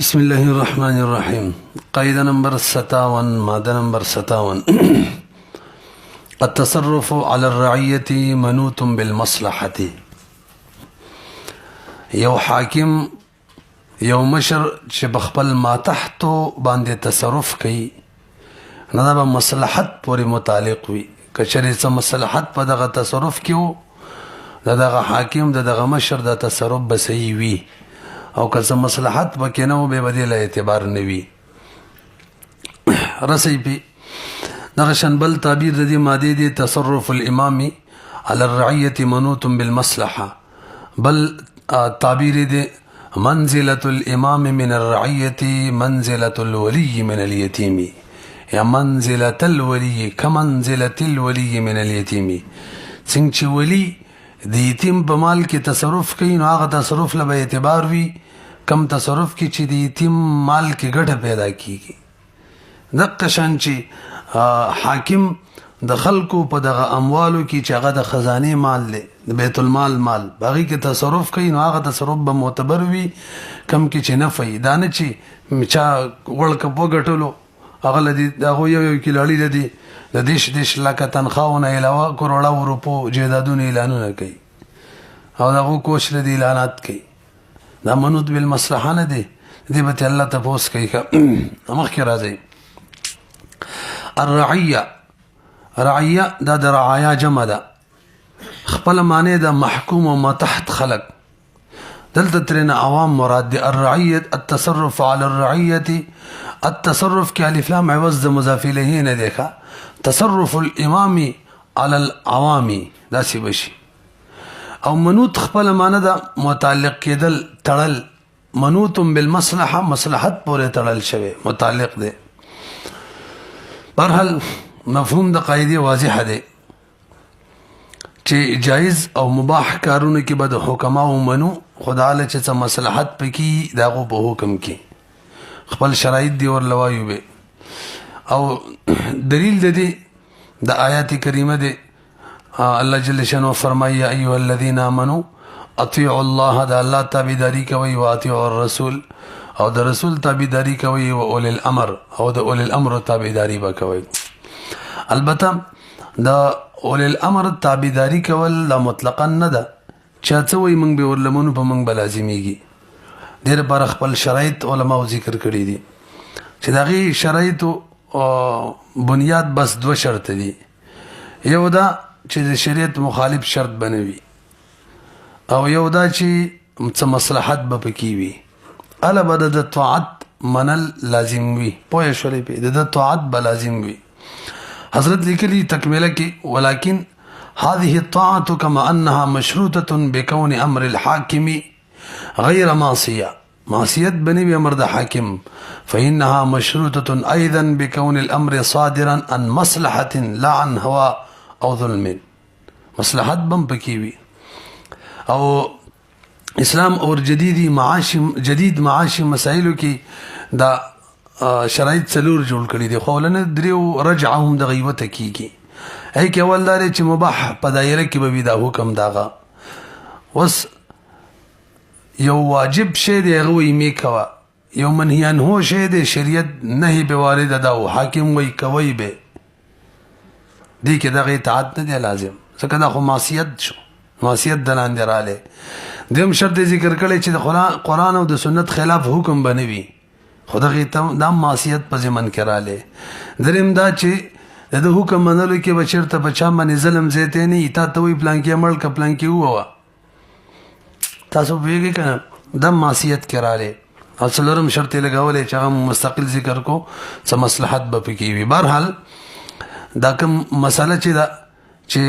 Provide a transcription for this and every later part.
بسم الله الرحمن الرحيم. قاعدة نمبر 57 مادة نمبر 57 التصرف على الرعية منوط بالمصلحة. یو حاکم یو مشر چې بخپل ما تحتو باندې تصرف کوي نه دا به مصلحت پورې متعلق وي. کچرې څه مصلحت په دغه تصرف کې وو دغه حاکم دغه مشر د تصرف به صحیح وي او که څه مصلحت پکې نه وو به بدیل اعتبار نه وي. رسۍ پی دغه شنبل تعبیر د دې ماده دی تصرف الامام على الرعیة منوط بالمصلحه، بل تعبیر دی منزلة الامام من الرعیة منزلة الولی من الیتیم، یا منزلة الولی کمنزلة الولی من الیتیم. څنګه چې ولی د یتیم په مال کې تصرف کوي نو هغه تصرف له اعتبار وي کم تصرف کې چې د یتیم مال کې ګټه پیدا کیږي. دغه شان چې حاکم د خلکو په دغه اموالو کې چې هغه د خزانه مال له د بیت المال مال باغی کې تصرف کوي نو هغه تصرف به معتبر وي کم کې چې نه فائدہ نه چې چا ورلد کپ وګټلو هغه لدی دغه یو کلاړي لدی د دیش لکه تنخواهونه علاوه کروڑو روپو جیدادونه اعلانونه کوي او دغه کوش لدی اعلانات کوي. دا منوط بالمصلحه نه دی دې به الله تاسو کوي مخکې راځي. الرعیه رعیه دا د رعایا جمع ده، خپل معنی د محکوم او ما تحت خلق، دلته ترنه عوام مراد دي. الرعیه التصرف على الرعیه، التصرف کې الف لام عوض د مضاف الیه نه دی. تصرف الامام على العوام دا سی بشي. او منوط خپل معنی د متعلق کېدل تړل، منوط بالمصلحه مصلحت پورې تړل شوی متعلق دی. برحال مفهوم د قاعده واضح دی چې جایز او مباح کارونه کې به د حکما او منو خدای له چې مصلحت پکې داغو په حکم کې خپل شرایط دی ورلوایو به. او دلیل د دې د آیات کریمه دی الله جل شانه فرمایي یا ایها الذين امنوا اطیعوا الله، د الله تابعداري کوي، او اطیعوا الرسول، او د رسول تابعداري کوي، او اول الامر، او د اول الامر تابعداري وکوي. البته د اول الامر تابعداري کول لا مطلقاً نه ده، چا څه وي موږ به ورلمونو په موږ بلازميږي. ډېر بار خپل شرایط علماء ذکر کړی دي چې دغه شرایط بنیاد بس دو شرط دي. یو دا چې د شریعت مخالف شرط بنوي، او یو دا چې څه مصلحت به پکې وي. الا بد د طاعت منل لازم وي، پوه شولې په د طاعت به لازم وي. حضرت لیکلی تکمیله کې ولکن هذه الطاعه كما انها مشروطه بكون امر الحاكم غير معصيه، معصیت بنی به امر د حاکم، فانها مشروطه ايضا بكون الامر صادرا عن مصلحه لا عن هوى او ظلم. مصلحت بم پکې وي. او اسلام اور جدید معاشي مسائلو کې دا شرایط څلور جوړ کړي دي، خو ولنه دریو رجعهم د غیبت کیږي. هي کې اول دار چې مباح په دایره کې به دا حکم داغه وس یو واجب شی دی هغه وي میکوا، یو منهیان هو شی دی شریعت نه به وارد دا حاکم وي کوي به دې کې دغه اطاعت نه لازم، ځکه دا خو معصیت شو، معصیت دلاندې رااله. دیم شرط ذکر کړي چې د قرآن او د سنت خلاف حکم بنوي، خدای ته دا معصیت په ځمن کې رااله. دریم دا چې د حکم منلو کې بچرته بچا باندې ظلم زیته نه ایتا ته وی پلان کې عمل ک پلان کې ووا تاسو ویږي کنه د معصیت کې رااله. او څلورم شرط لګولې چې هغه مستقل ذکر کو څه مصلحت به پکې وي. بهرحال دا کوم مسله چې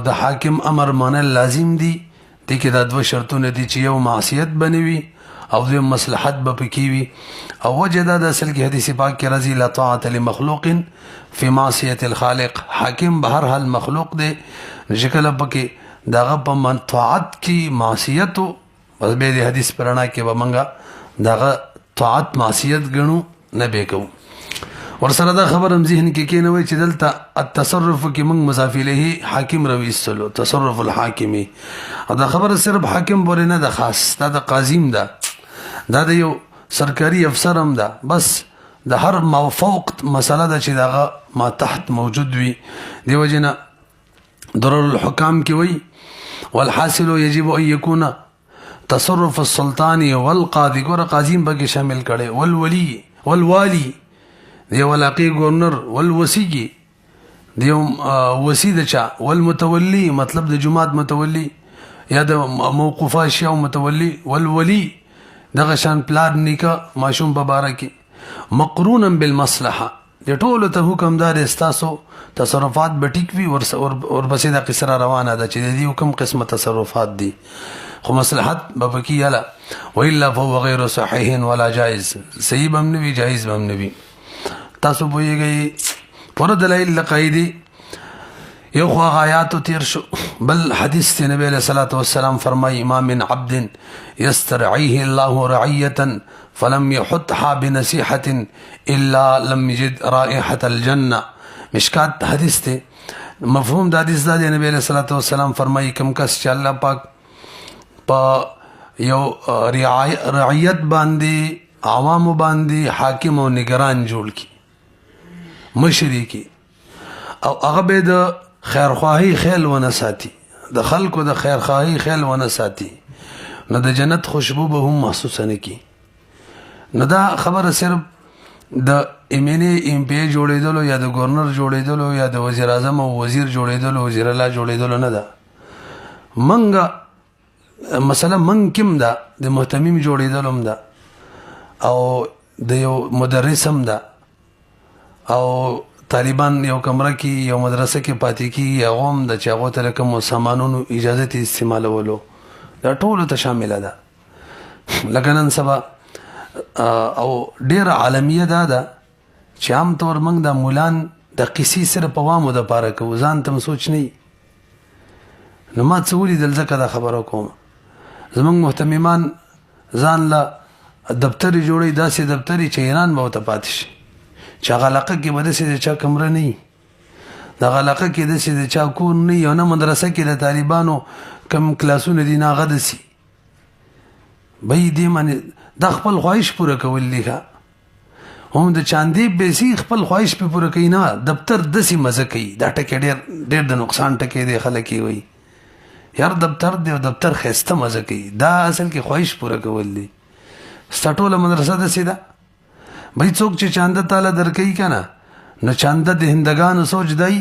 د حاکم امر منل لازم دي، دي کې دا دوه شرطونه دي چې یو معصیت بنوي او د مصلحت به پکې وي. او وجه دا د اصل کې حدیث پاک کې راځي لا طاعت لمخلوق فی معصیت الخالق، حاکم به هر حال مخلوق دی شکل پکې داغه په منطاعت کې معصیت او به د حدیث پرانا کې به منګه داغه طاعت معصیت غنو نه به کوو. ورسره دا خبرم ذهن کې کېنوي چې دلته التصرف کې موږ مضاف الیه حاکم روي استلو تصرف الحاکمی، دا خبره صرف حاکم پورې نه ده خاص، دا د قاضیم ده، دا د یو سرکاري افسر هم ده، بس د هر ما فوق مسله ده چې دغه ما تحت موجود وي. دیو جنا درر الحکام کې وی والحاصل يجب ان يكون تصرف السلطان والقاضي، ګوره قاضي به کې شامل کړي، والولي والوالي دی ولاقي گورنر، والوسي دی وسی د چا، والمتولي مطلب د جماعت متولي یا د موقوفه اشیاء متولي، والولي دغه شان پلار نیکه ماشوم په باره کې، مقرونا بالمصلحه د ټولو ته حکمدار استاسو تصرفات به ټیک وي ورپسې د قصره روانه ده چې د دې کوم قسمه تصرفات دي خو مصلحت به پکې یاله، والا فهو غیر صحیح ولا جائز، صحیح به هم نه وي جایز به هم نه وي. تاسو پوهیږئ پوره دلایل لقایدي یو خو آیاتو تیر شو، بل حدیث تی نبی علیہ الصلوۃ والسلام فرمائی ما من عبد یسترعیه الله رعیة فلم یحطها بنصیحة الا لم یجد رائحة الجنة. مشکات حدیث تی مفهوم دا حدیث دا دی، نبی علیہ الصلوۃ والسلام فرمائی کم کس چې الله پاک په یو رعیت باندې عوامو باندې حاکم او نگران جوړ کی مشری کی او هغه به د خیرخواهی خیل ونه ساتي، د خلکو د خیرخواهی خیل ونه ساتي، نو د جنت خوشبو به هم محسوس نه کی. نو دا خبره صرف د ایم پی جوړېدلو یا د گورنر جوړېدلو یا د وزیر اعظم او وزیر جوړېدلو وزیر الله جوړېدلو نه ده. منګه مثلا من کم ده د محتمیم جوړېدلو هم ده او د یو مدرس هم ده او طالبان یو کمره کې یو مدرسه کې پاتې کېږي هغه هم د چې هغو ته کوم سامانونو اجازت استعمالولو دا ټولو ته شامله ده. لکه نن سبا او ډېره عالمیه دا ده چې عام طور موږ د مولان د قیسې صرف په عوامو دپاره کوو، ځان ته م سوچ نه وي. نو ما څه ولیدل ځکه دا خبره کوم، زموږ محتممان ځان له دفترې جوړوي، داسې دفترې چې ایران به ورته پاتې شي چې هغه علاقه کې به داسې د چا کمره نه وي، دغه علاقه کې داسې د چا کور نه وي او نه مدرسه کې د طالبانو کم کلاسونه دي نه هغه داسې بهی دې باندې دا خپل خواهش پوره کول دي ښه هم د چاندې پیسې خپل خواهش پې پوره کوي نه دفتر داسې مزه کوي. دا ټکې ډېر د نقصان ټکې دی، خلک یې وایي یار دفتر دی او دفتر ښایسته مزه کوي، دا اصل کې خواهش پوره کول دي. ستا ټوله مدرسه داسې ده بھئی څوک چې چانده تعالی درکوي که نه نو چانده د هندګانو سوچ دی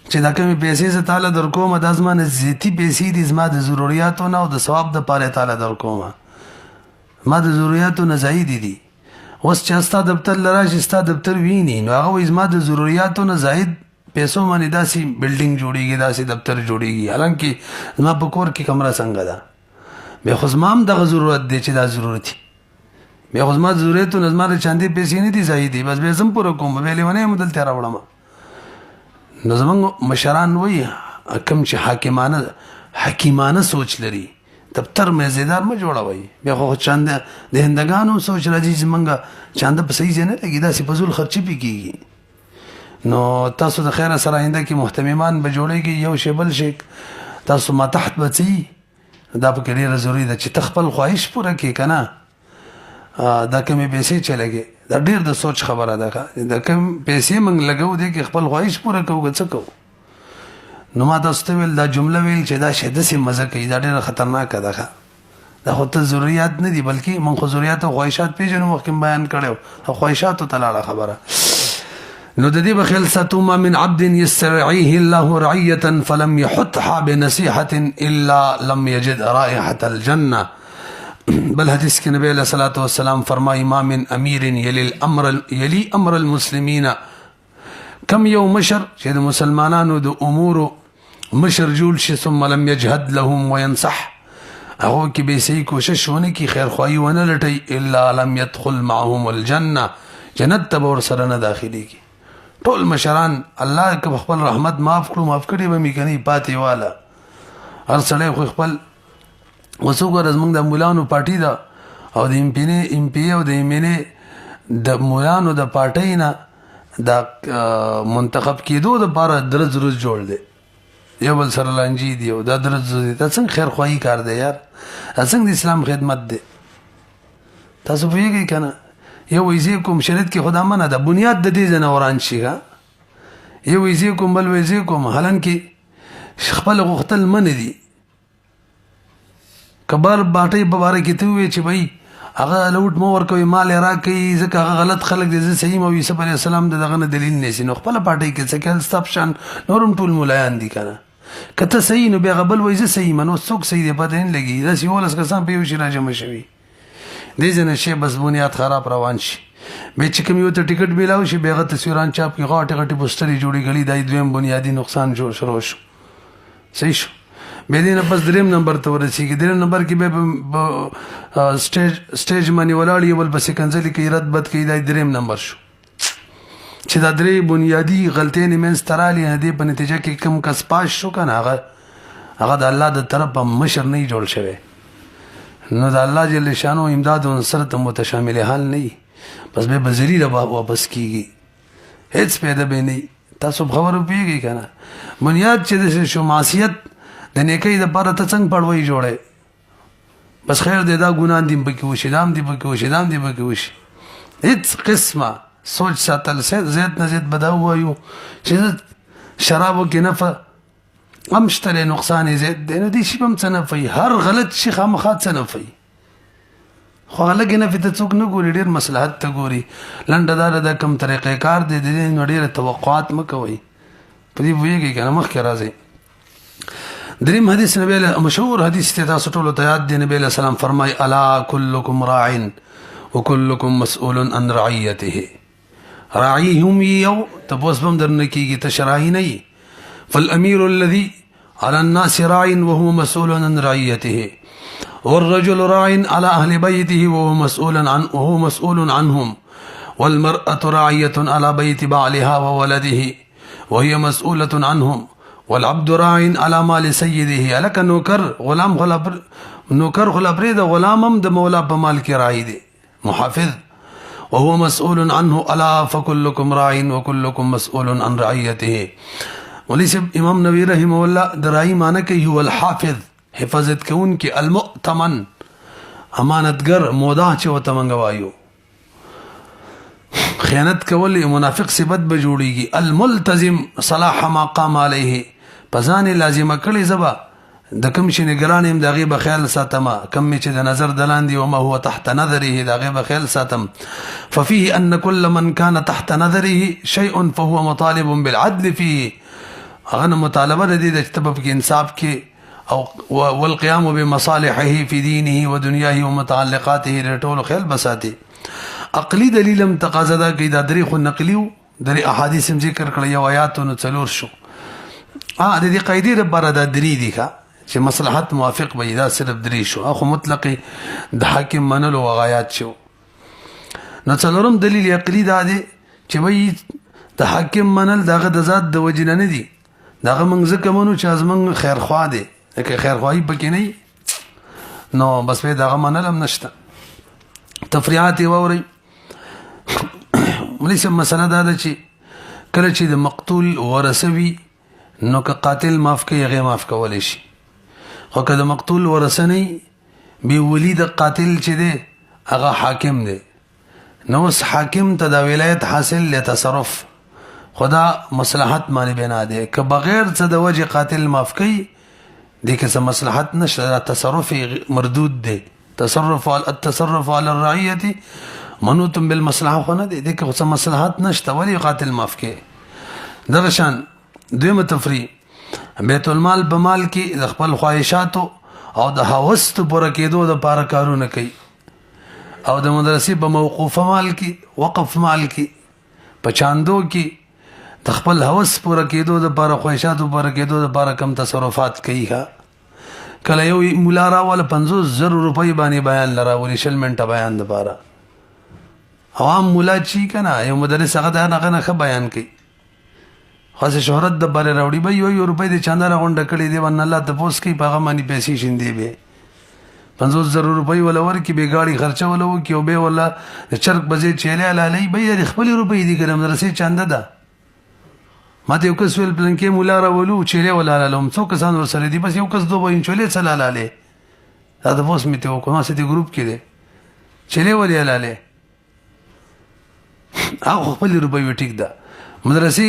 چې دا کمې پیسې زه تعالی درکوم دا زما نزدیتي پیسې دي زما د ضروریاتو نه او د ثواب دپاره تعالی درکوم، ما د ضروریاتو نه زایدې دي. اوس چې ستا دفتر له راشي ستا دفتر ویني نو هغه وایي زما د ضروریاتو نه زاید پیسو باندې داسې بلډینګ جوړېږي داسې دفتر جوړېږي، حالانکه زما په کور کې کمره څنګه ده بیا خو زما هم دغه ضرورت دی چې دا ضرورت دي، بیا خو زما ضرورتونه زما د چاندې پیسې نه دي ځای دي، بس بیا زه هم پوره کوم بیا لیونی یم دلته راوړم. نو زموږ مشران وایي کوم چې حکیمانه سوچ لري دفتر مزیدار مه جوړوئ، بیا خو چانده د هندګانو سوچ راځي چې موږ چانده په صحیح ځای نه لګي داسې فضول خرچې پې کېږي. نو تاسو د خیره سره آینده کې محتممان به جوړېږي یو شی بل شی تاسو ما تحت به څه دا پکې ډېره ضروري ده چې ته خپل خواهش پوره کړې که نه دا کمې پیسې چې لګې دا ډېر د سوچ خبره ده دا کم پیسې موږ لګو دی کې خپل خواهش پوره کوو څه کوو. نو ما تاسو ته ویل دا جمله ویل چې دا شی داسې مزه کوي دا ډېره خطرناکه ده دا خو ته ضروریات نه دي بلکې موږ خو ضروریات او خواهشات پېژنو مخکې بیان کړی او خواهشاتو ته لاړه خبره. نو د دې به خیال ساتو ما من عبد یسترعیه الله رعیة فلم یحطها بنصیحة الا لم یجد رائحة الجنة. بل حدیث کې نبی علیہ الصلوۃ والسلام فرمایي ما من امیر یلی امر المسلمین، کم یو مشر چې د مسلمانانو د امورو مشر جوړ شي ثم لم یجهد لهم وینصح هغو کې به صحیح کوشش ونه کړي خیرخواهي ونه لټوي الا لم يدخل معهم الجنه جنت ته به ورسره نه داخلېږي. ټول مشران الله که خپل رحمت معاف کړي به مې که نه پاتې واله هر سړی خو خپل اوس وګوره زموږ د مولانو پارټي ده او د ایم پی او د ایم د مولانو د پارټۍ نه د منتخب کېدو دپاره درز روز جوړ دی، یو بل سره لانجې دي او دا درز روز دی. دا څنګه خیرخواهي کار دی یار، دا څنګه د اسلام خدمت دی؟ تاسو پوهیږئ کنه یو ویزې کوم شریعت کې خدا منه ده بنیاد د دې ځنه وران شي یو ویزې کوم بل ویزې کوم حالان کې خپل غوښتل من دي کبر باټي په باره کې ته وی چې بھائی هغه لوټ مو ورکوي مال راکې ځکه هغه غلط خلک دي زه صحیح مو یوسف علی السلام دغه نه دلیل نسی نو خپل پاټي کې څه کل ستپشن نورم ټول مولایان دي کنه کته صحیح نو بیا غبل وای زه صحیح منو څوک صحیح دی پته نه لګي دا سیولس کسان په یو شي راځم شوی دې ځنه شی بس بنیاد خراب روان شي به چې کوم یو ته ټیکټ میلاو شي بیغه تصویران چاپ کې غاټه غټي پوسټري جوړي غلي دای دویم بنیادی نقصان جوړ شروع شو صحیح شو به دې نه پس دریم نمبر ته ورسیږي دریم نمبر کې به سټیج باندې ولاړ یو بل پسې کنځلي کې رد بد کې دای دریم نمبر شو چې دا درې بنیادی غلطۍ نه منځ ترالي نه دی په نتیجه کې کم کس پاش شو کنه هغه د الله د طرف مشر نه جوړ شوی نو د الله جل شانو امداد او نصرت متشامل حال نه بس به بذلیل واپس کیږي هیڅ پیدا به نه تاسو خبرو پیږي کنه بنیاد چې د شو معصیت د نیکۍ د پاره ته څنګه پړوي جوړه بس خیر دې دا ګناه دې پکې وشي دام دې پکې وشي دام دې پکې وشي هیڅ قسمه سوچ ساتل زیات نه زیات بداو وایو چې شرابو کې نفع امشتره نقصان زیات دی نو دې شي هم څه نفعي هر غلط شي خامخا څه نفعي خو هغه کې نفع ته څوک نه ګوري ډېر مصلحت ته ګوري لنډه دار د کم طریقې کار دی د دې ډېر توقعات مکوي په دې ویږي کنه مخ کې راځي دریم حدیث نبی مشهور حدیث ته تاسو ټول ته یاد دی نبی سلام فرمای الا كلكم راع وكلكم مسؤول عن رعيته راعي هم یو تاسو هم درنه کیږي ته شرعي نه فالامير الذي على الناس راع وهو مسؤول عن رعيته والرجل راع على اهل بيته وهو مسؤول عنهم والمرأة راعية على بيت بعلها وولده وهي مسؤولة عنهم والعبد راع على مال سيده لك نوکر غلام نوکر خلافري د غلامم د مولا په مال کې راعي دي محافظ وهو مسؤول عنه الا فكلكم راع وكلكم مسؤول عن رعيته وليس امام نووي رحمه الله دراعي معنی کوي هو الحافظ حفاظت کون کې المؤتمن امانتګر مودا چې وته منغوایو خیانت کول منافق صفت به جوړیږي الملتزم صلاح ما قام عليه پزان لازمه کړي زبا د کوم شي نگران يم دغه به خیال ساتم کم چې د نظر دلاندې او ما هو تحت نظره دغه به خیال ساتم ففيه ان كل من كان تحت نظره شيء فهو مطالب بالعدل فيه اغه مطالبه د دې د سبب کې انصاف کې او والقيام بمصالحه في دينه ودنياه ومتعلقاته رټول خیال بساتي عقلی دلیلم تقاضا ده کې د درې خو نقلیو د احادیث ذکر کړی یو آیاتونو څلور شو د دې قاعده لپاره د درې دي چې مصلحت موافق وي دا صرف درې شو اخو مطلق د حاکم منلو وغایات شو نو څلورم دلیل عقلی دا دی چې وي د حاکم منل دغه د ذات د وجنه نه دي دغه موږ ځکه مونږ چې ازمن خیر خوا دي که خیر خواهی پکې نه نو بس په دغه منل هم نشته تفریحات ووري مليسه مسله دا ده چې کله چې د مقتول ورثوي نو که قاتل معاف کوي هغه معاف کولای شي خو که د مقتول ورثنی به ولید قاتل چې دی هغه حاکم دی نو حاکم ته د ولایت حاصل له تصرف خدا مصلحت معنی بنا دی که بغیر څه د وجه قاتل معاف کوي دې کې څه مصلحت نشته تصرف مردود دی التصرف على الرعيه منوط بالمصلحه خو نه دی دې کې څه مصلحت نشته ولی قاتل معاف کوي درشان دویمه تفریح بیت المال په مال کې د خپل خواهشاتو او د هوس پوره کېدو د پاره کارونه کوي او د مدرسې په موقوفه مال کې وقف مال کې په چاندو کې د خپل هوس پوره کېدو د پاره خواهشاتو پوره کېدو د پاره کم تصرفات کوي کله یو مولا راول 50,000 روپۍ باندې بیان لراولي شل منټه بیان د پاره عوام مولا چی کنه یو مدرس هغه نه نه بیان کوي خاصه شهرت د بره راوړي به یو روپۍ د چاندره غونډه کړي دی ون الله ته پوس کوي په هغه باندې پیسې شیندې به 50,000 روپۍ ولا ورکی به گاڑی خرچه ولا وکي او به ولا چرګ بځي چيله لاله به د خپل روپۍ دي ګرم درسې چانده ده ماته یو کس ویل پلان کې مولا راولو چيله ولا لاله هم څوک سان ور سره دي بس یو کس دوه انچولې څه لاله دا د پوس میته کو نو سې ګروپ کې دي چلے ولې حلاله هغه خپل روپۍ وي ټیک ده مدرسې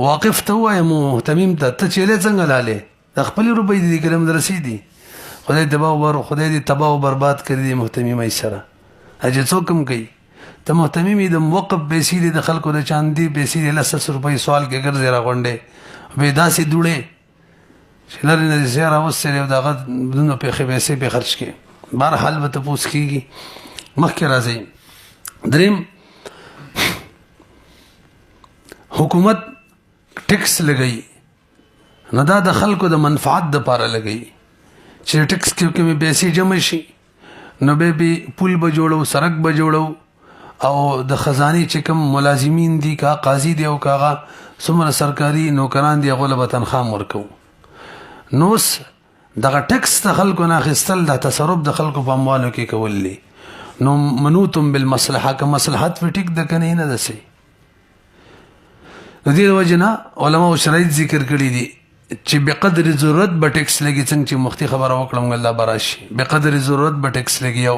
واقف ته وایي مهتمیم ته چلے څنګه حلاله د خپل روپۍ دي کله مدرسې دي خدای دې تباہ او برباد کړي دي مهتمیمۍ سره اجه څوک هم کوي ته مهتمیمې د موقف پیسې د خلکو د چاندي پیسې د 100 روپۍ سوال کې ګرځي راغونډې به داسې دوړې چې لري نه زیاره وسره او دغه بدون پیسې به خرج کړي بهر حال به تاسو کېږي مخکې راځي دریم حکومت ټیکس لګي نه دا د خلکو د منفعت د لپاره لګي چې ټیکس کې کومې پیسې جمع شي نو به پل به جوړو سړک به جوړو او د خزانه چې کوم ملازمین دي کا قاضي دی او کاغه څومره سرکاري نوکران دي هغه له تنخواه ورکو نوس دغه ټیکس د خلکو نه اخیستل د تصرف د خلکو په اموالو کې کول دي نو منوتم بالمصلحه که مصلحت په ټیک د کنه نه دسي د دې وجنه علماء شرایط ذکر کړی دي چې بقدر ضرورت به ټیکس لګي څنګه چې مختی خبره وکړم الله براشي بقدر ضرورت به ټیکس لګیو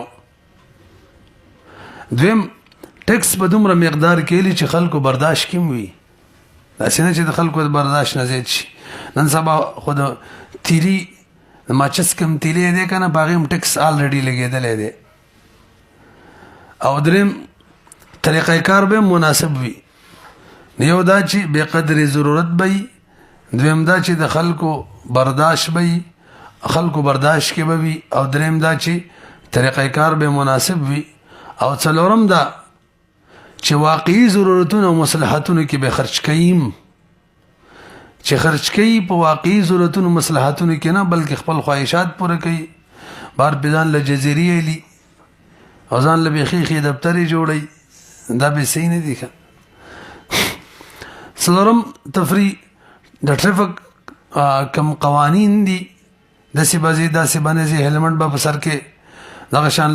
دویم ټیکس په دومره مقدار کې لې چې خلکو برداشت کیم وي دا څنګه چې د خلکو برداشت نه زیات شي نن سبا خود تیری ماچس کم تیری دې کنه باغیم ټیکس الریډي لګیدل دي او دریم طریقې کار به مناسب وي یو دا چې بقدر ضرورت به دویم دا چې د خلکو برداشت به خلکو برداشت کې به وي او دریم دا چې طریقې کار به مناسب وي او څلورم دا چې واقعي ضرورتونو او مصلحتونو کې به خرج کړئ چې خرج کړئ په واقعي ضرورتونو مصلحتونو کې نه بلکې خپل خواهشات پوره کړئ بار بيدان له جزيري لي او ځان له بخيخي دفتري جوړي دا به صحیح نه دي څلورم تفریح د ټریفک کم قوانین دي داسې بازي داسې باندې هلمټ به په سر کې دغه شان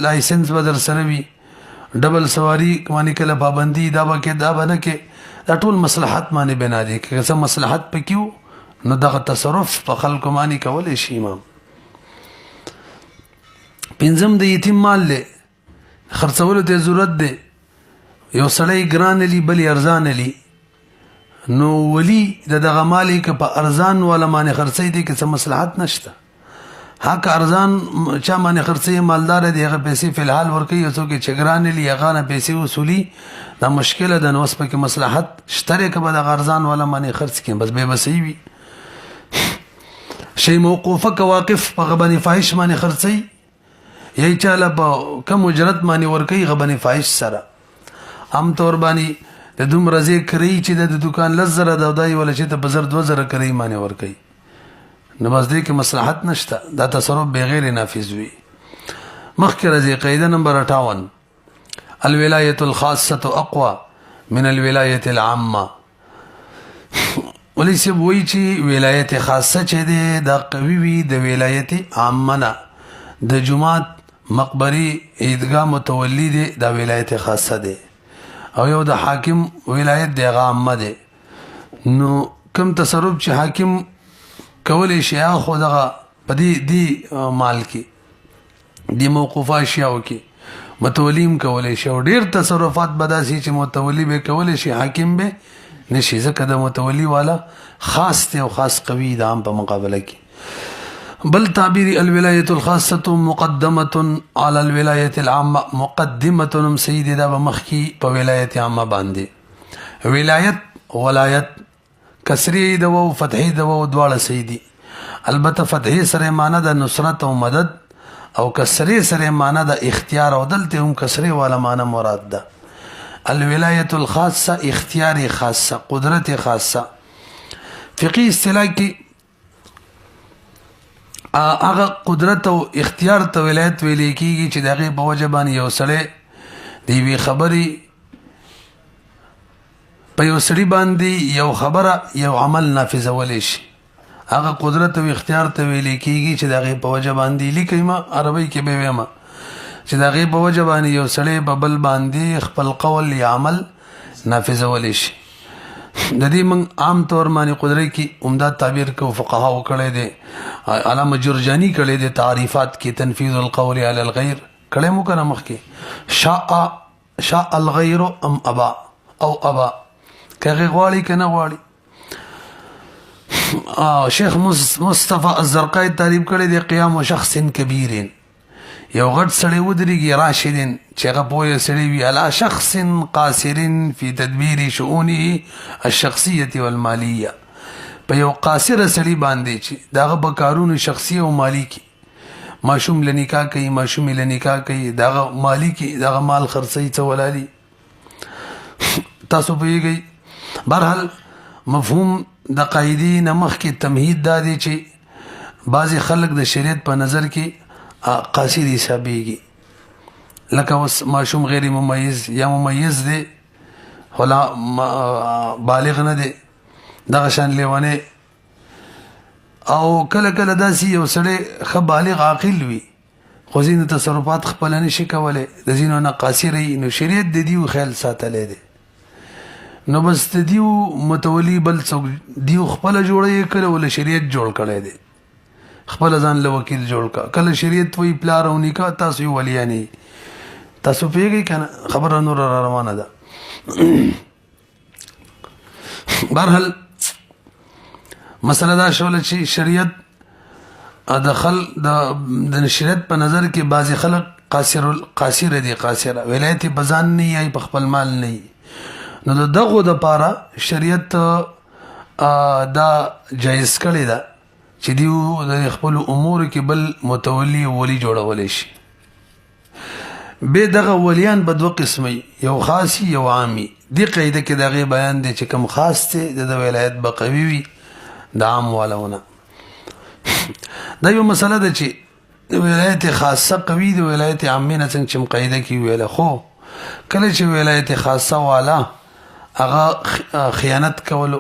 لایسنس به در سره وي ډبل سواری کومانی کله پابندي دا به کې دا باندې کې دا ټول مصلحت باندې بنا دي که څه مصلحت پکيو نو دغه تصرف په خلکو باندې کول شي امام پنځم د یتیم مال له خرڅولو ته ضرورت ده یو سړی ګران لي بل ارزان لي نو ولی دغه مالی که په ارزان ولا باندې خرڅي دي که څه مصلحت نشته حق ارزان چا باندې خرڅي مالدار دی هغه پیسې په الحال ورکي یو څوک چې ګران لي هغه نه پیسې وصولي دا مشکله ده نو اوس په کې مصلحت شته که به د ارزان ولا باندې خرڅ کړي بس به بسوي وي شی موقوفه که واقف په غبني فاحش باندې خرڅي یی چاله په کم اجرت باندې ورکي غبني فاحش سره عام طور باندې د دوم رزي کری چې د دکان لزره د دای ولا چې ته بزر 2000 کری باندې ورکي نماز دې کې مصلحت نشته دا تصرف بغیر نافذ وي مخکې رزي قاعده نمبر 58 الولايه الخاصه اقوى من الولايه العامه ولې چې وایي چې ولایت خاصه چې ده د قوي وي د ولایت عامه نه د جمعات مقبري عیدګاه متولي دي د ولایت خاصه ده او یو د حاکم ولایت د عامه ده نو کوم تصرف چې حاکم کولې شي خو دغه پدې دی مال کې دی موقوفه اشیاء کې متولیم کولې شي او ډیر تصرفات بداسي چې متولی به کولې شي حاکم به نشي ځکه د متولی والا خاص ته او خاص قوي د عام په مقابله کې بل تعبير الولايه الخاصه مقدمه على الولايه العامه مقدمه سيد دا بمخكي په ولایت عامه باندې ولایت کسری د او فتحي د او دواړه سيدي البته فتحي سره معنی د نصرت او مدد او کسری سره معنی د اختیار او دلته هم کسری والا معنی مراد ده الولايه الخاصه اختیار خاصه قدرت خاصه فقهي اصطلاح کې هغه قدرت او اختیار ته ولایت ویل کیږي چې دغه په وجه باندې یو سړی دی وی خبري په یو سړي باندې یو خبره یو عمل نافذول شي هغه قدرت او اختیار ته ویل کیږي چې دغه په وجه باندې لیکما عربی کې به ویما چې دغه په وجه باندې یو سړی په بل باندې خپل قول یا عمل نافذول شي د دې من عام طور باندې قدرت کې عمدہ تعبیر کو فقها وکړي دي علامه جرجانی کړي دي تعریفات کې تنفيذ القول على الغير کړه مو کنه مخکې شاء الغیر ام ابا او ابا کغه غواړي کنه غواړي. شیخ مصطفی الزرقائی تعریف کړی دی قیام شخص کبیر یو غټ سړی ودرېږي راشدین چې هغه پوهه سړی وي علی شخص قاصر فی تدبیر شؤونه الشخصیه والمالیه په یو قاصر سړی باندې چې داغه په کارونو شخصي او مالی کې ماشوم لنکاح کوي ماشوم لنکاح کوي داغه مالی کې داغه مال خرڅي څه ولالي تاسو پیږئ. بهرحال مفهوم د قاعدې نمخ کې تمهید دادی چې بعضی خلک د شریعت په نظر کې قاصر حسابيږي لکه اوس ماشوم غیر ممیز یا ممیز دی ولا بالغ نه دی دغه شان لیوانه او کله کله داسي یو سړی خ بالغ عاقل وي خو ځینې تصرفات خپل نه شي کولای د ځینو نه قاصر نو شریعت د دیو خیال ساتلې دی نو بس د دیو متولی بل څوک دیو خپل جوړې کړي ول شریعت جوړ کړي دی خپل ځان له وکیل جوړ کا کله شریعت وی پلار او نکاح تاسو ولیانی تاسو پیږئ کنه خبره نور روانه ده. بهرحال مسله دا شول چې شریعت دخل د شریعت په نظر کې بعضی خلک قاصر دي قاصره ولایت بزان نه ای په خپل مال نه نو دغه د پاره شریعت دا جایز کړی ده چې دیو د خپل امور کې بل متولی ولی جوړول شي. به دغه ولیان په دوه قسمه یو خاصي یو عامي دی قاعده کې دغه بیان دی چې کم خاص ته د ولایت بقوي وي د عام والونه دا یو مسله ده چې ولایت خاصه قوي دی ولایت عامه نه څنګه قاعده کې ویل خو کله چې ولایت خاصه والا هغه خیانت کولو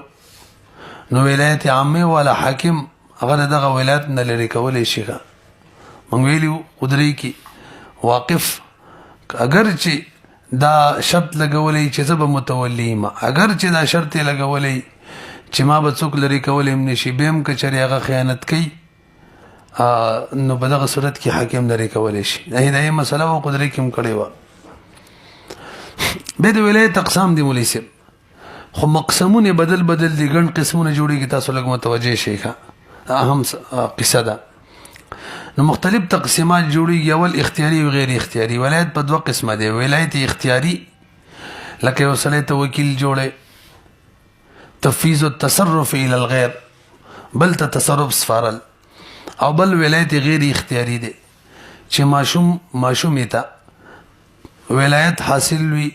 نو ولایت عامه والا حاکم هغه دغه ولایت نه لري کولای شي مونږ ویلو قدرت کې واقف اگر چې دا شرط لګولې چې زب متولی ما اگر چې دا شرط لګولې چې ما به څوک لري کولای نشي بهم کچري هغه خیانت کوي نو په دغه صورت کې حاکم لري کولای شي دا مسله او قدرت کې هم کړي و. به د ولایت اقسام دي مولوی صاحب خو مقسمونه بدل دي ګڼ قسمونه جوړيږي تاسو لږ متوجه شئ اهم قصه ده. نو مختلف تقسیمات جوړیږي اول اختیاري او غیر اختیاري. ولایت په دوه قسمه دي ولایت اختیاري لکه یو سړی ته وکیل جوړي تفویض التصرف الى الغیر بل ته تصرف سفارل او بل ولایت غیر اختیاري دي چې ماشوم ته ولایت حاصل وي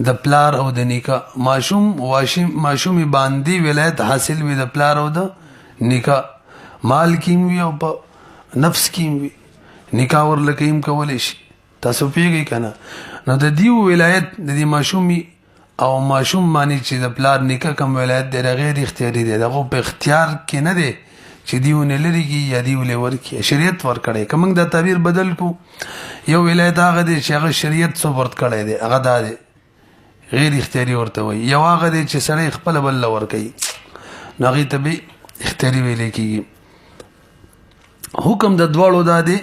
د پلار او د نکاح ماشوم باندې ولایت حاصل وي د پلار او د نکاح مال کیم وی او په نفس کیم وی نکاح ورلکیم کولای شي تاسو پیږئ کنه نو د دیو ولایت د دې ماشومي او ماشوم معنی چې د پلار نکاح کوم ولایت د غیر اختیاري دی دغه په اختیار کې نه دی چې دیو نه لريږي یا دیو لور کې شریعت ور کړي کوم دا تعبیر بدل کو یو ولایت هغه دی چې هغه شریعت سپورت کړي دی هغه دا دی غیر اختیاري ورته وي یو هغه دی چې سړی خپل بل لور کوي نو هغه ته به اختیاري ویل کېږي. حکم د دواړو دا دی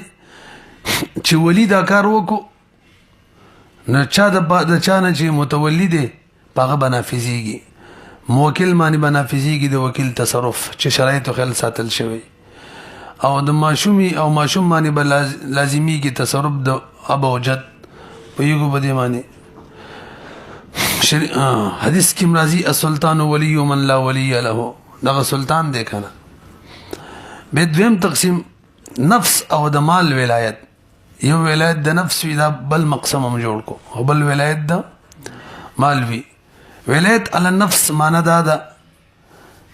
چې ولی دا کار وکړو نه چا د چا نه چې متولی دی هغه بنافذیږي موکل معنی بنافذیږي د وکیل تصرف چې شرایطو خل ساتل شوی او د ماشوم معنی به لازمیږي تصرف د اب او جد په یو بده معنی حدیث کې مرضی السلطان ولی من لا ولی له دغه سلطان دی کنه. به دویم تقسیم نفس او د مال ولایت یو ولایت د نفس وی دا بل مقسم هم جوړ کو او بل ولایت د مال وی ولایت علی النفس معنا دا ده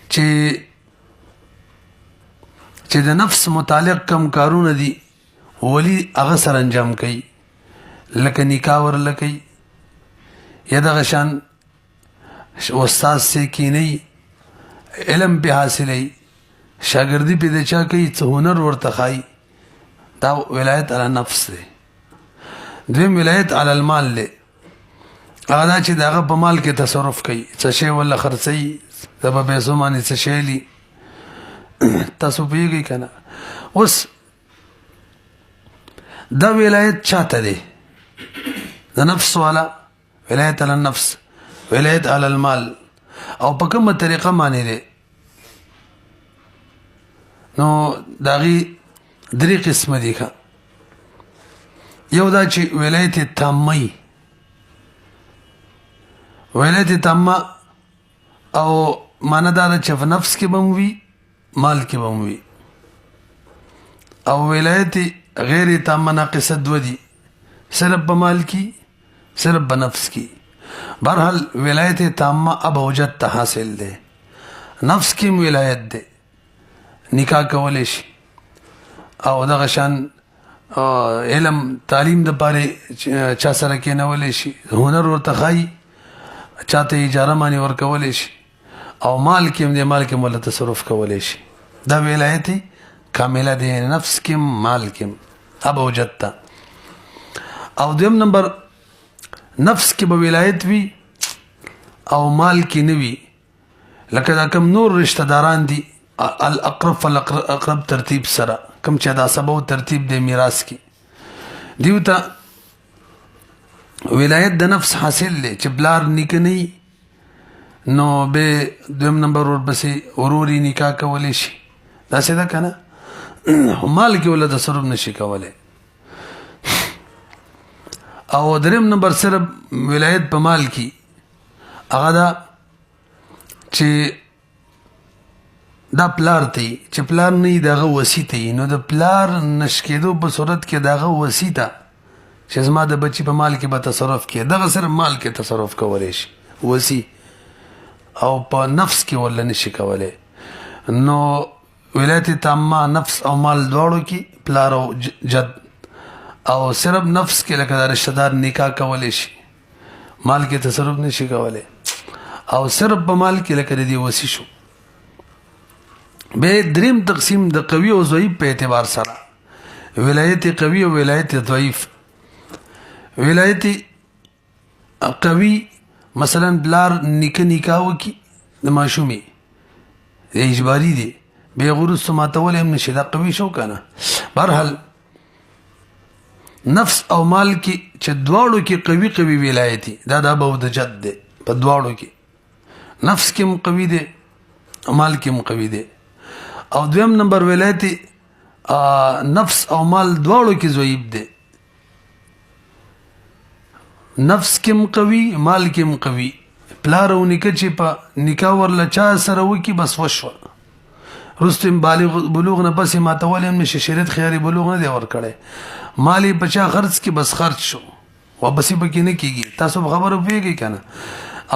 چې د نفس متعلق کم کارونه دي ولی هغه سر انجام کوي لکه نکاح ورلکې یا دغه شان استاد سے کینی علم په حاصلې شاګردي په دچا کوي څه هنر ورته خای دا ولایت علی نفس دی. دویم ولایت علی المال دی هغه چې دغه په مال کې تصرف کوي څه شی ولا خرڅي د په پیسو باندې څه شی لی تاسو پیږئ کنه. اوس دا ولایت چاته دی د نفس والا ولایت علی النفس ولایت علی المال او په کومه طریقه باندې دی نو داغي درې قسمه دي ښه یو دا چې ولایت تامه ولایت تامه او معنی دا ده چې په نفس کې به وي مال کې به وي او ولایت غیر تامه ناقصه دوه دي صرف په مال کې صرف په نفس کې بہرحال ولایت تامه اب وجد ته حاصل ده نفس کې ولایت ده نکاح کولای شي او دغه شان علم تعلیم د پاره چا سره کې نه ولې شي هنر ورته خای چاته اجاره مانی ور کولې شي او مال کې د مال کې مولا تصرف کولې شي دا ولایت کامله دی نفس کې مال کې اب وجدت او دویم نمبر نفس کې به ولایت وي او مال کې نه وي لکه دا کوم نور رشتہ داران دي الاقرب فالاقرب ترتیب سره کوم چې دا سبب ترتیب د میراث کې دیوتا ولایت د نفس حاصل لې چې بلار نکني نو به دویم نمبر ورپسې وروري نکاح کولې شي دا څه ده کنه مال کې ولې تصرف نشي کولای او دریم نمبر صرف ولایت په مال کې هغه دا چې دا پلار ته چې پلار نه دغه وسیته نو د پلار نشکېدو په صورت کې دغه وسیته چې زما د بچی په مال کې به تصرف کې دغه سره مال کې تصرف کولای شي وسی او په نفس کې ول نشي کولای نو ولایت تامه نفس او مال دواړو کې پلار او جد او صرف نفس کې لکه رشتہ دار نکاح کولای شي مال کې تصرف نشي کولای او صرف په مال کې لکه دی وسی شو به دریم تقسیم د قوی او ضعیف په اعتبار سره ولایت قوی او ولایت ضعیف ولایت قوی مثلا بلار نکاح وکي د ماشومي اجباري دي به غرض سماتول هم نشي دا قوی شو کنه بهرحال نفس او مال کې چې دواړو کې قوی ولایتي دا د ابو د جد ده په دواړو کې نفس کې قوی دي مال کې قوی دي او دویم نمبر ولایت نفس او مال دواړو کې ضعیف دي نفس کې قوی مال کې قوی پلار او نکاح چې په نکاح ورله چا سره وکي بس وشو رستم بالغ بلوغ نه پسې ماتول هم نشي شریعت خیاري بلوغ نه دی ور کړی مالی بچا خرچ کې بس خرچ شو وبسې پکې نه کیږي تاسو خبرو پیږي کنه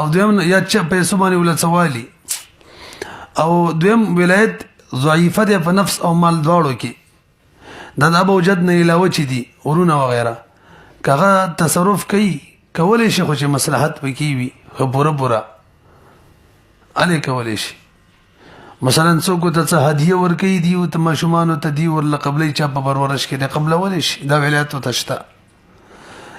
او دویم یا چې پیسو باندې ول سوالي او دویم ولایت ضعیفه ده په نفس او مال دواړو کې دا د ابو جد نه علاوه چي دي ورونه وغیرہ کغه تصرف کوي کولای شي خو چې مصلحت پکې وي خو پورا علي کولای شي مثلا څوک ته هدیه ورکړي دی او ته ماشومان ته دی ورل قبلې چا په پرورش کې د قبل ولې شي دا ولایت تشتا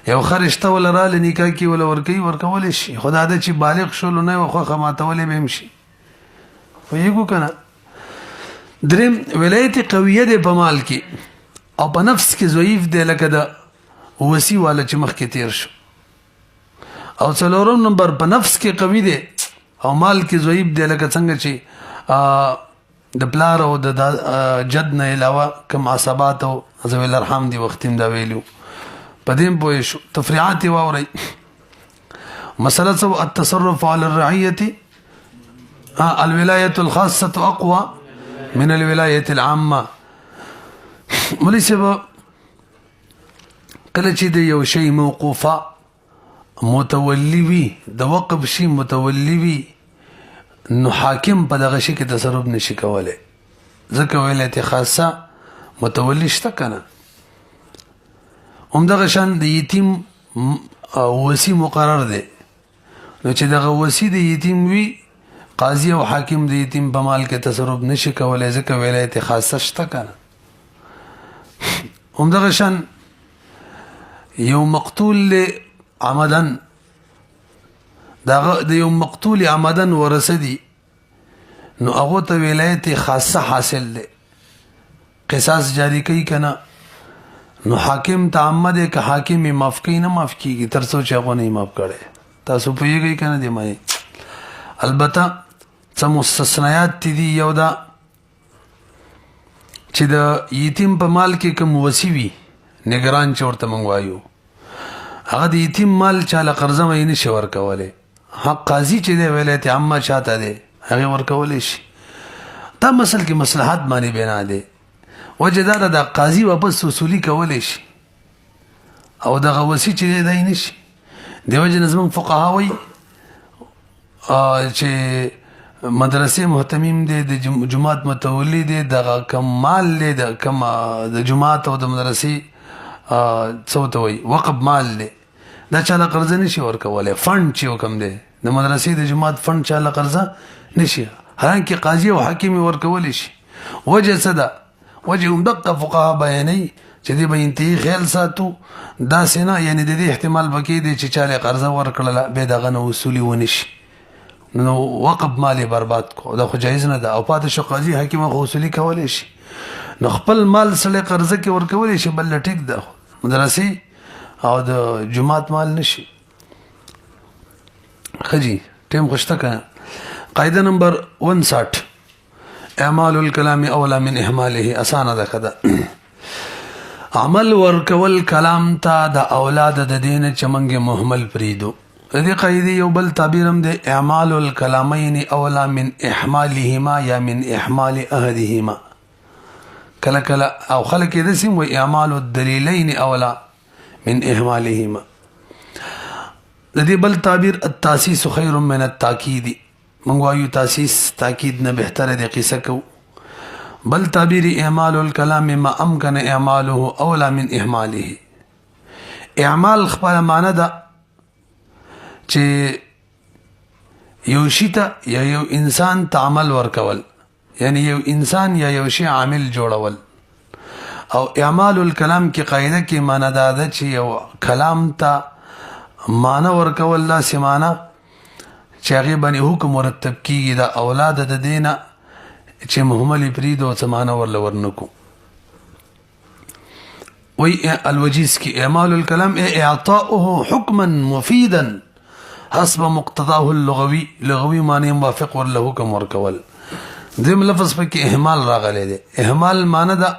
یو خرشته ول را لنیکا کې ول ورکول شي خدا د چې بالغ شول نه خو خماتولې به شي ویګو کنه دریم ولایت قویه ده په مال کې او په نفس کې ضعیف ده لکه دا وسی والا چې مخ کې تیر شو او څلورم نمبر په نفس کې قوی ده او مال کې ضعیف ده لکه څنګه چې د پلار او د جد نه علاوه کوم عصبات او ذوی الارحام دی وختیم دا ویلو پدیم پوه شو تفریعات واوري مساله سو التصرف على الرعيه الولايه الخاصه اقوى من الولايه العامه مولي سبا کله چې د یو شی موقوفه متولی وي د وقف شي متولی وي نو حاکم په دغه شي کې تصرف نشي کولای ځکه ولایت خاصه متولی شته کنه همدغه شان د یتیم وصي مقرر دی نو چې دغه وصي د یتیم وي قاضي او حاکم د یتیم په مال کې تصرف نشي کولای ځکه ولایت خاصه شته کنه همدغه شان یو مقتول عمدن دغه د یو مقتول عمدن ورثدي نو هغه ته ولایت خاصه حاصل ده قصاص جاری کوي کنه نو حاکم تعمد که حاکم معاف کوي نه معاف کیږي تر څو چې هغه نه معاف کړي. تاسو پوهیږئ کنه دی مې البته څه مستثنیات دي. یو دا چې د یتیم په مال کې کوم وصي وي نگران چې ورته موږ وایو هغه د یتیم مال چاله قرضه مې نه شي ورکولی. حق قاضي چې دی ولایت عامه چاته دی هغه ورکولی شي. دا مسل کې مصلحت باندې بنا دی. وجه دا د قاضي واپس وصولي کولی شي او دغه وصي چې دی دی نشي. د وجه نه زموږ فقها وایي چې مدرسې محتمیم دی د جماعت متولی دی دغه کم مال دی د کم د جماعت او د مدرسې څه ته وایي وقف مال دی دا چاله قرضه نشي ورکولی. فنډ چې کوم دی د مدرسې د جماعت فنډ چاله قرضه نشي حالانکه قاضي او حاکم ورکولی شي. وجه څه ده؟ وجه همدغه فقها بیانوي چې دې به انتهي خیال ساتو داسې نه یعنې د دې احتمال پکې دی چې چاله قرضه ورکړله بیا دغه نه وصولي ونه شي نو وقف مال برباد کو دا خو جایز نه ده. او پاتې شو قاضي حاکم خو وصولي کولی شي نو خپل مال سړی قرضه کې ورکولی شي بل ټیک ده مدرسې او د جماعت مال نشي. ښه جي ټیم خو شته که قاعده نمبر 59 اعمال الکلام اولا من اهماله اسانه ده ښه ده. عمل ورکول کلام ته د اولاد د دین چې موږ مهمل پریدو. د دې قاعدې یو بل تعبیر هم دی اعمال الکلامین اولا من احمالهما یا من احمال احدهما. کله کله او خلک یې داسې وایي اعمال الدلیلین اولا من احمالهما. د دې بل تعبیر التاسیس خیر من التاکید موږ وایو تاسیس تاکید نه بهتره دی قصه کو. بل تعبیر اعمال الکلام ما امکن اعماله اولا من احماله. اعمال خپل معنی ده چې یو شي ته یا یو انسان ته عمل ورکول یعنی یو انسان یا یو شي عامل جوړول. او اعمال الکلام کې قاعده کې معنی دا ده چې یو کلام ته معنی ورکول داسې معنی چې هغې باندې حکم مرتب کېږي د اولاد د دې نه چې مهمل یې پرېږدو څه معنی ورله ورنکو. وی الوجیز کې اعمال الکلام اعطاؤه حکما مفیدا حسب مقتضاه اللغوي لغوي معنی موافق ورله حکم ورکول. دیم لفظ پکې اهمال راغلی دی. اهمال معنی ده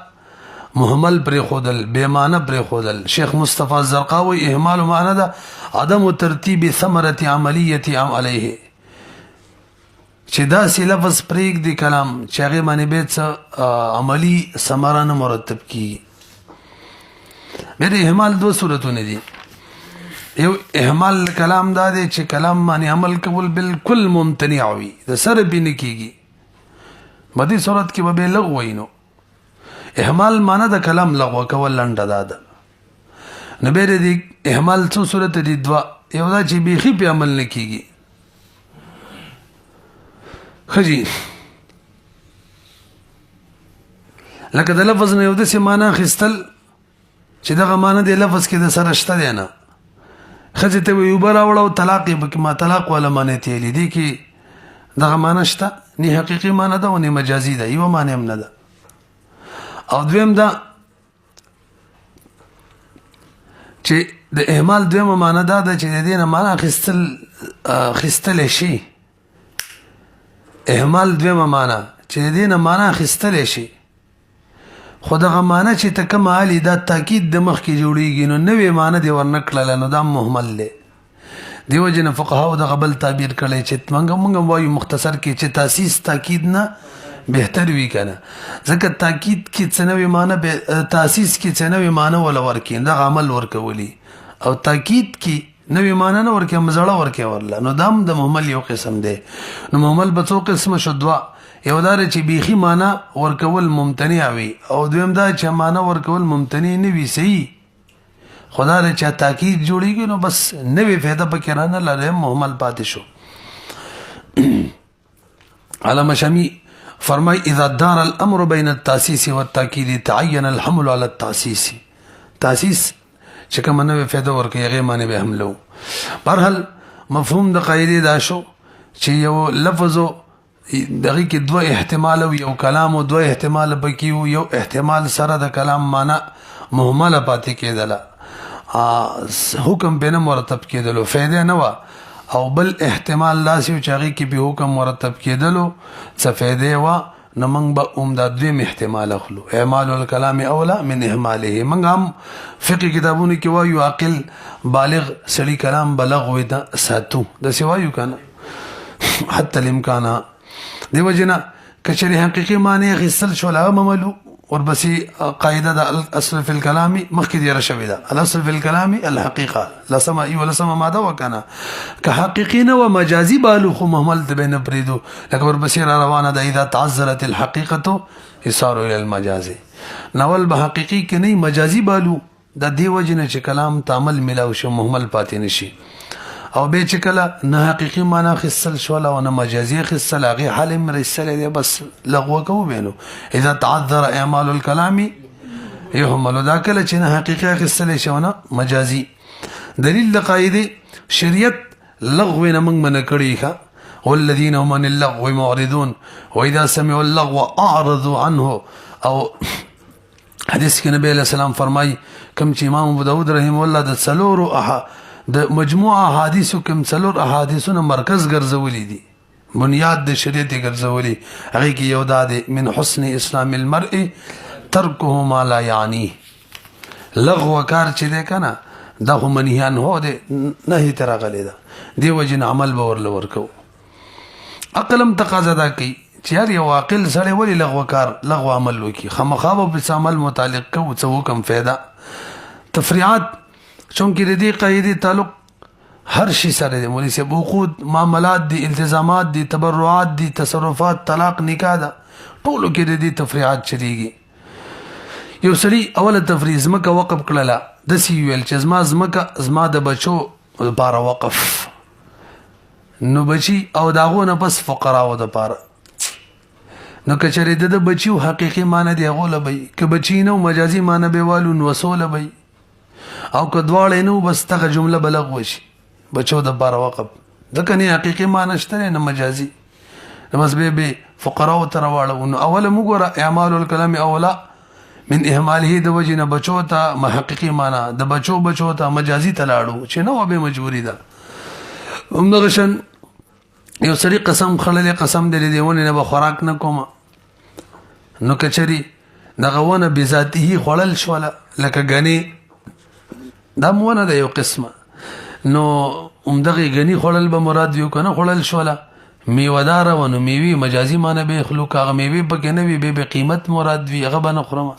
مهمل پرې خودل بے معنی پرې خودل. شیخ مصطفی الزرقاوي اهمال معنی ده عدم ترتیب ثمرة عملیه علیه چې داسې لفظ پرېږدي کلام چې هغې باندې بیا څه عملي ثمره نه مرتب کېږي. بیا د اهمال دوه صورتونه دي. یو اهمال کلام دا دی چې کلام باندې عمل کول بالکل ممتنع وي د سره بې نه کېږي په دې صورت کې به بیا لغو وي. نو اهمال معنی د کلام لغوه کول لنډه دا ده. نو بیا د اهمال څو صورت دي دوه. یو دا چې بیخي پې عمل نه کېږي. ښه جي لکه د لفظ نه یو داسې معنی اخیستل چې دغه معنی د لفظ کې د سره شته دی نه. ښځې ته وایي اوبه راوړه او طلاق یې پکې ما طلاق والا معنی تیلي دي کې دغه معنی شته نه حقیقي معنی ده او نه مجازي ده یوه معنی هم نه ده. او دویم دا چې د اهمال دویمه معنی دا ده چې د دې نه معنی اخیستلی شي. اهمال دویمه معنی چې د دې نه معنی اخیستلی شي خو دغه معنی چې ته کوم حالي دا تاکید د مخکې جوړیږي نو نوې معنی دې ورنه کړله نو دا مهمل دی. دې وجې نه فقهاو دغه بل تعبیر کړی چې موږ وایو مختصر کې چې تاسیس تاکید نه بهتر وي که نه ځکه تاکید کې څه نوې معنی تاسیس کې څه نوې معنی وله ورکړي دغه عمل ورکولي او تاکید کې نوې معنی نه ورکړي مزړه ورکړي ورله نو دا هم د مهمل یو قسم دی. نو مهمل به څو قسمه شو دوه. یو دا چې بیخي معنی ورکول ممتنع وي او دویم دا چې معنی ورکول ممتنع نه وي صحیح خو دا چې تاکید جوړیږي نو بس نوې فایده پکې رانه لري مهمل پاتې شو. علامه شامی فرمای اذا دار الامر بین التاسیس والتاکید تعین الحمل على التاسیس. تاسیس چې کوم نوې فایده ورکوي هغې معنی به حملو. بهرحال مفهوم د قاعدې دا شو چې یو لفظو دغه کې دوه احتمال او یو کلام او دوه احتمال پکې یو احتمال سره د کلام معنی مهمله پاتې کېدله حکم به نه مرتب کېدلو فائدہ نه و او بل احتمال داسې چې هغې کې به حکم مرتب کېدلو څه فائدې وه نو موږ به دا دویم احتمال اخلو اعمال الکلام اولا من اهماله موږ هم فقه کتابونو کې وایو عاقل بالغ سړي کلام بلغ وي دا ساتو داسې وایو که نه حتی الامکان دیو جنا کچری حقیقي معنی اخیستل شو هغه مملو ورپسې قاعده د الاصل فی الکلام مخکې دی راشوې ده الاصل فی الکلام الحقیقه لسما ای ولسما ماده وکنه که حقیقي نه و مجازي بالو خو محمل ته بین پریدو لکه ورپسې را روانه ده اذا تعذرت الحقیقه اصار الى المجاز نول به حقیقي کې نه مجازي بالو د دیو جن چې کلام تعامل ملاو شو محمل پاتې نشي او به چې کله نه حقيقي معنا خصل شو او نه مجازي خصل هغه حال مرسل دی بس لغوه کو بینو اذا تعذر اعمال الكلام يحمل دا کله چې نه حقيقي خصل شو نه مجازي دلیل د قاعده شریعت لغو نه موږ من کړی ښه والذین هم عن اللغو معرضون واذا سمعوا اللغو اعرضوا عنه او حدیث کې نبی علیہ السلام فرمای کوم چې امام ابو داود رحم الله د سلورو د مجموعه احادیثو کوم څلور احادیثونه مرکز ګرځولې دي بنیاد د شریعت ګرځولې هغه کې یو دا دی من حسن اسلام المرء ترکه ما لا یعنی لغو کار چې ده کنه دا هم منهیان هو ده نه تر غلې ده دی وجن عمل به ورل ورکو عقلم تقاضا دا کوي چې هر یو عاقل سره ولی لغو کار لغو عمل وکي خامخابه په عمل متعلق کو څه حکم فایده تفریعات چونکه د دې قاعده تعلق هر شي سره د مولوی صاحب عقود معاملات دي التزامات دي تبرعات دي تصرفات طلاق نکاح ده ټولو کې د دې تفریعات چریږي یو سړي اوله تفریع زمکه وقف کړله د سی ویل چې زما د بچو لپاره وقف نو بچي او داغونه پس فقراو د پاره نو کچری د بچیو حقيقي معنی دی غوله بي ک بچی نو مجازي معنی به والو نو وسوله بي او کدواړې نو بس تغه جمله بلغ وشي بچو د بار وقف ځکه نه حقيقي معنی شته نه مجازي بس به فقراو تر واړو نو اوله موږ اعمال الكلام اولا من اهماله د وجنه بچو ته محققي معنی د بچو ته مجازي تلاړو چې نو به مجبوري ده همدغشن یو سړي قسم خړلې قسم دې دیونه نه به خوراک نه کوم نو کچري دغه ونه بذاته خړل شوله لکه غني دا مونه د یو قسمه نو همدغه غني خړل به مراد یو کنه خړل شوله میوهدار ونه میوي مجازي معنی به خلق هغه میوي په کې نه وي به قیمت مراد وي هغه به نه خرم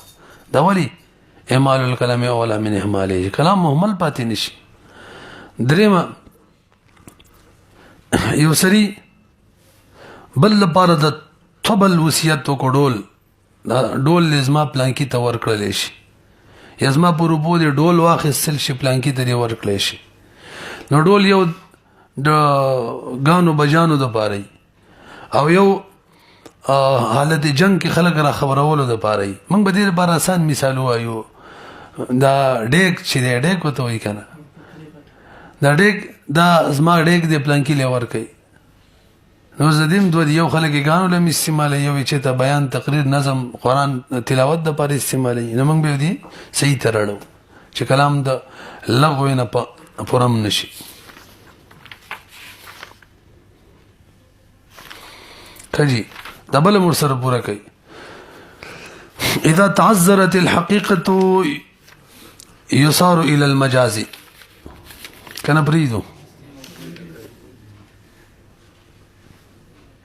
دا ولی اعمال الكلام اولا من اهماله کلام مهمل پاتې نشي درېما یو سری بل لپاره د طبل وصیت کو ډول لزما پلانکی ته ورکړل شي یزما پورو بوله ډول واخیستل شي پلانکی ته ورکړل شي نو ډول یو د غانو بجانو د پاره او یو حالت جنگ کې خلک را خبرولو د پاره موږ به دې لپاره آسان مثال وایو دا ډیک چې ډیک وته وای کنه دا ډیک دا زما ډیک د پلانکی لور کوي نو زدیم دوه یو خلک غانو له استعمال یو چې ته بیان تقریر نظم قران تلاوت د پر استعمال نه موږ به دي صحیح ترړو چې کلام د لغو نه پرم نشي کجی دبل مر سره پورا کوي اذا تعذرت الحقيقه يصار الى المجاز كان بريدو